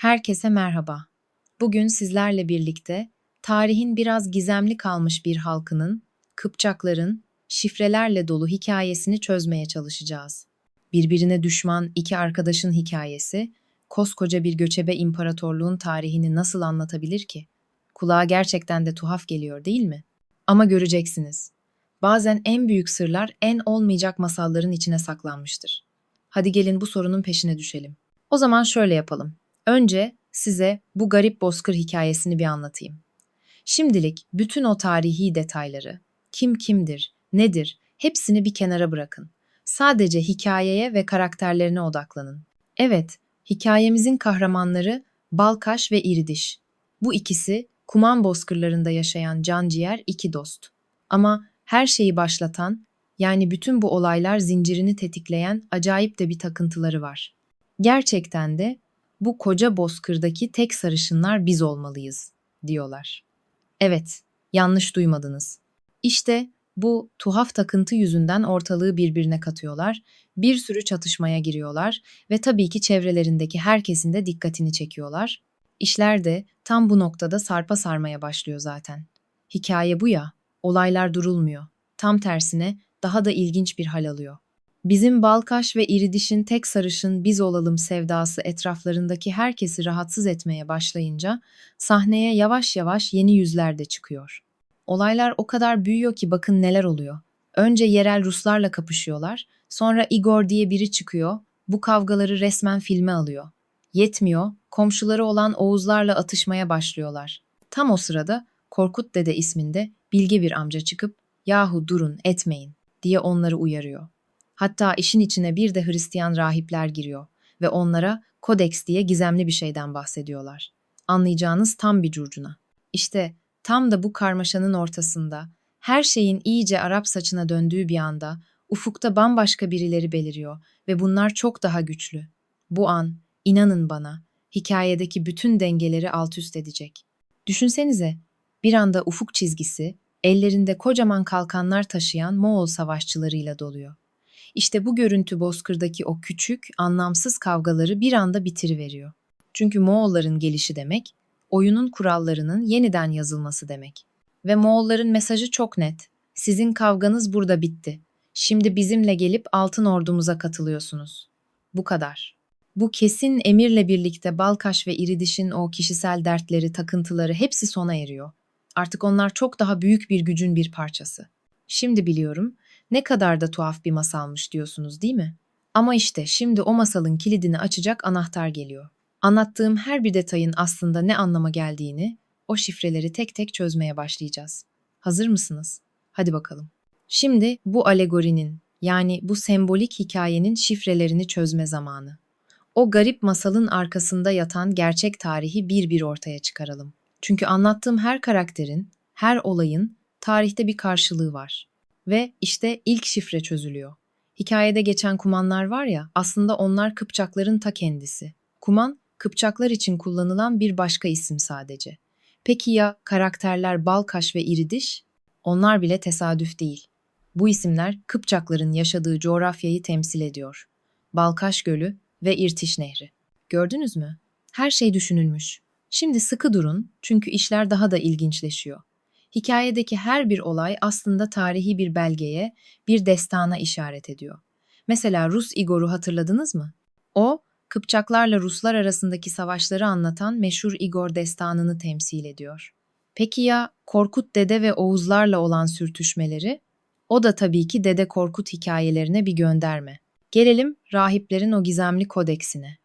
Herkese merhaba. Bugün sizlerle birlikte tarihin biraz gizemli kalmış bir halkının, Kıpçakların, şifrelerle dolu hikayesini çözmeye çalışacağız. Birbirine düşman iki arkadaşın hikayesi, koskoca bir göçebe imparatorluğun tarihini nasıl anlatabilir ki? Kulağa gerçekten de tuhaf geliyor, değil mi? Ama göreceksiniz. Bazen en büyük sırlar en olmayacak masalların içine saklanmıştır. Hadi gelin bu sorunun peşine düşelim. O zaman şöyle yapalım. Önce size bu garip bozkır hikayesini bir anlatayım. Şimdilik bütün o tarihi detayları, kim kimdir, nedir, hepsini bir kenara bırakın. Sadece hikayeye ve karakterlerine odaklanın. Evet, hikayemizin kahramanları Balkaş ve İridiş. Bu ikisi Kuman bozkırlarında yaşayan canciğer iki dost. Ama her şeyi başlatan, yani bütün bu olaylar zincirini tetikleyen acayip de bir takıntıları var. Gerçekten de bu koca bozkırdaki tek sarışınlar biz olmalıyız, diyorlar. Evet, yanlış duymadınız. İşte bu tuhaf takıntı yüzünden ortalığı birbirine katıyorlar, bir sürü çatışmaya giriyorlar ve tabii ki çevrelerindeki herkesin de dikkatini çekiyorlar. İşler de tam bu noktada sarpa sarmaya başlıyor zaten. Hikaye bu ya, olaylar durulmuyor. Tam tersine daha da ilginç bir hal alıyor. Bizim Balkaş ve İridiş'in tek sarışın biz olalım sevdası etraflarındaki herkesi rahatsız etmeye başlayınca sahneye yavaş yavaş yeni yüzler de çıkıyor. Olaylar o kadar büyüyor ki bakın neler oluyor. Önce yerel Ruslarla kapışıyorlar, sonra Igor diye biri çıkıyor, bu kavgaları resmen filme alıyor. Yetmiyor, komşuları olan Oğuzlarla atışmaya başlıyorlar. Tam o sırada Korkut Dede isminde bilge bir amca çıkıp "Yahu durun, etmeyin." diye onları uyarıyor. Hatta işin içine bir de Hristiyan rahipler giriyor ve onlara Kodeks diye gizemli bir şeyden bahsediyorlar. Anlayacağınız tam bir curcuna. İşte tam da bu karmaşanın ortasında, her şeyin iyice Arap saçına döndüğü bir anda, ufukta bambaşka birileri beliriyor ve bunlar çok daha güçlü. Bu an, inanın bana, hikayedeki bütün dengeleri alt üst edecek. Düşünsenize, bir anda ufuk çizgisi, ellerinde kocaman kalkanlar taşıyan Moğol savaşçılarıyla doluyor. İşte bu görüntü bozkırdaki o küçük, anlamsız kavgaları bir anda bitiriveriyor. Çünkü Moğolların gelişi demek, oyunun kurallarının yeniden yazılması demek. Ve Moğolların mesajı çok net. Sizin kavganız burada bitti. Şimdi bizimle gelip Altın Ordumuza katılıyorsunuz. Bu kadar. Bu kesin emirle birlikte Balkaş ve İridiş'in o kişisel dertleri, takıntıları hepsi sona eriyor. Artık onlar çok daha büyük bir gücün bir parçası. Şimdi biliyorum, ne kadar da tuhaf bir masalmış diyorsunuz, değil mi? Ama işte şimdi o masalın kilidini açacak anahtar geliyor. Anlattığım her bir detayın aslında ne anlama geldiğini, o şifreleri tek tek çözmeye başlayacağız. Hazır mısınız? Hadi bakalım. Şimdi bu alegorinin, yani bu sembolik hikayenin şifrelerini çözme zamanı. O garip masalın arkasında yatan gerçek tarihi bir bir ortaya çıkaralım. Çünkü anlattığım her karakterin, her olayın tarihte bir karşılığı var. Ve işte ilk şifre çözülüyor. Hikayede geçen kumanlar var ya, aslında onlar Kıpçakların ta kendisi. Kuman, Kıpçaklar için kullanılan bir başka isim sadece. Peki ya karakterler Balkaş ve İridiş? Onlar bile tesadüf değil. Bu isimler Kıpçakların yaşadığı coğrafyayı temsil ediyor. Balkaş Gölü ve İrtiş Nehri. Gördünüz mü? Her şey düşünülmüş. Şimdi sıkı durun çünkü işler daha da ilginçleşiyor. Hikayedeki her bir olay aslında tarihi bir belgeye, bir destana işaret ediyor. Mesela Rus Igor'u hatırladınız mı? O, Kıpçaklarla Ruslar arasındaki savaşları anlatan meşhur Igor destanını temsil ediyor. Peki ya Korkut Dede ve Oğuzlarla olan sürtüşmeleri? O da tabii ki Dede Korkut hikayelerine bir gönderme. Gelelim rahiplerin o gizemli kodeksine.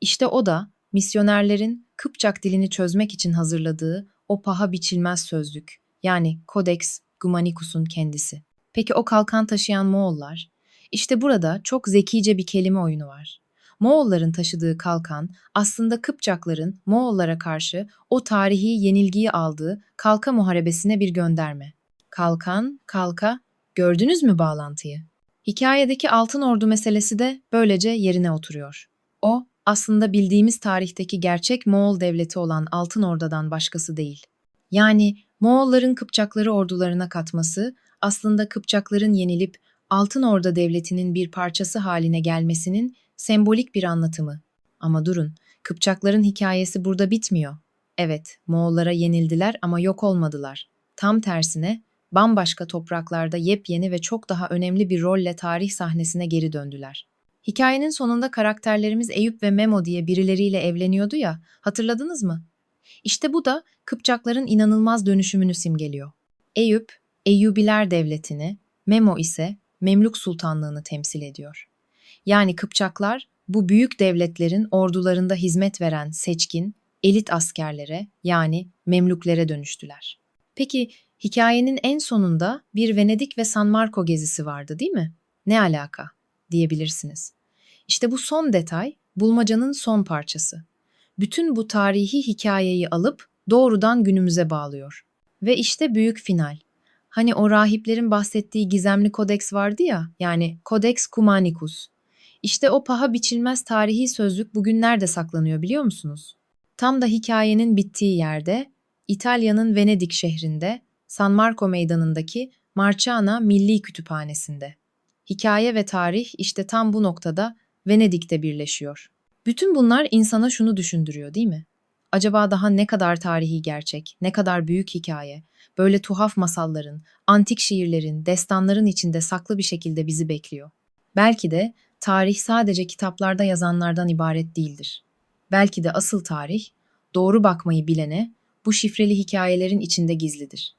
İşte o da misyonerlerin Kıpçak dilini çözmek için hazırladığı o paha biçilmez sözlük, yani Codex Gumanicus'un kendisi. Peki o kalkan taşıyan Moğollar? İşte burada çok zekice bir kelime oyunu var. Moğolların taşıdığı kalkan aslında Kıpçakların Moğollara karşı o tarihi yenilgiyi aldığı Kalka Muharebesi'ne bir gönderme. Kalkan, kalka, gördünüz mü bağlantıyı? Hikayedeki Altın Ordu meselesi de böylece yerine oturuyor. O, aslında bildiğimiz tarihteki gerçek Moğol devleti olan Altın Ordu'dan başkası değil. Yani Moğolların Kıpçakları ordularına katması, aslında Kıpçakların yenilip Altın Orda devletinin bir parçası haline gelmesinin sembolik bir anlatımı. Ama durun, Kıpçakların hikayesi burada bitmiyor. Evet, Moğollara yenildiler ama yok olmadılar. Tam tersine bambaşka topraklarda yepyeni ve çok daha önemli bir rolle tarih sahnesine geri döndüler. Hikayenin sonunda karakterlerimiz Eyüp ve Memo diye birileriyle evleniyordu ya, hatırladınız mı? İşte bu da Kıpçakların inanılmaz dönüşümünü simgeliyor. Eyüp, Eyyubiler Devleti'ni, Memo ise Memlük Sultanlığını temsil ediyor. Yani Kıpçaklar bu büyük devletlerin ordularında hizmet veren seçkin, elit askerlere yani Memlüklere dönüştüler. Peki hikayenin en sonunda bir Venedik ve San Marco gezisi vardı değil mi? Ne alaka diyebilirsiniz. İşte bu son detay bulmacanın son parçası. Bütün bu tarihi hikayeyi alıp doğrudan günümüze bağlıyor. Ve işte büyük final. Hani o rahiplerin bahsettiği gizemli kodeks vardı ya, yani Codex Cumanicus. İşte o paha biçilmez tarihi sözlük bugün nerede saklanıyor biliyor musunuz? Tam da hikayenin bittiği yerde, İtalya'nın Venedik şehrinde, San Marco Meydanı'ndaki Marciana Milli Kütüphanesi'nde. Hikaye ve tarih işte tam bu noktada Venedik'te birleşiyor. Bütün bunlar insana şunu düşündürüyor, değil mi? Acaba daha ne kadar tarihi gerçek, ne kadar büyük hikaye, böyle tuhaf masalların, antik şiirlerin, destanların içinde saklı bir şekilde bizi bekliyor. Belki de tarih sadece kitaplarda yazanlardan ibaret değildir. Belki de asıl tarih, doğru bakmayı bilene, bu şifreli hikayelerin içinde gizlidir.